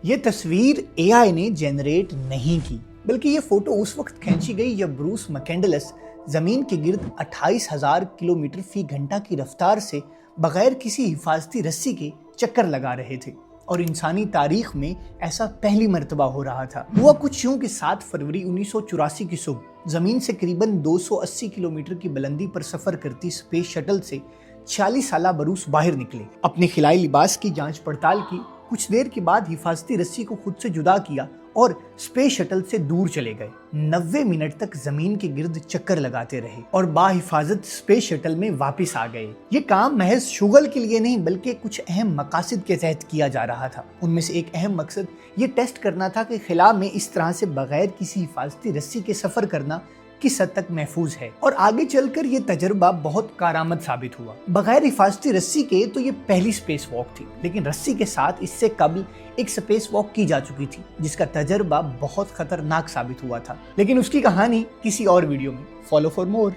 ये तस्वीर एआई ने जनरेट नहीं की, बल्कि ये फोटो उस वक्त खींची गई जब ब्रूस मैककेंडलेस जमीन के गिर्द 28,000 किलोमीटर फी घंटा की रफ्तार से बगैर किसी हिफाजती रस्सी के चक्कर लगा रहे थे। और इंसानी तारीख में ऐसा पहली मर्तबा हो रहा था। हुआ कुछ यूं कि 7 फरवरी 1984 की सुबह जमीन से करीबन 280 किलोमीटर की बुलंदी पर सफर करती स्पेस शटल से 40 साला बरूस बाहर निकले, अपने खिलाई लिबास की जांच पड़ताल की, कुछ देर के बाद हिफाजती रस्सी को खुद से जुदा किया और स्पेस शटल से दूर चले गए। 90 मिनट तक जमीन के गिर्द चक्कर लगाते रहे और बाहिफाजत स्पेस शटल में वापस आ गए। ये काम महज शुगल के लिए नहीं बल्कि कुछ अहम मकासद के तहत किया जा रहा था। उनमें से एक अहम मकसद ये टेस्ट करना था कि खिला में इस तरह से बगैर किसी हिफाजती रस्सी के सफर करना किस हद तक महफूज है। और आगे चलकर ये तजर्बा बहुत कारआमद साबित हुआ। बगैर हिफाजती रस्सी के तो ये पहली स्पेस वॉक थी, लेकिन रस्सी के साथ इससे कबल एक स्पेस वॉक की जा चुकी थी जिसका तजर्बा बहुत खतरनाक साबित हुआ था। लेकिन उसकी कहानी किसी और वीडियो में। Follow for more.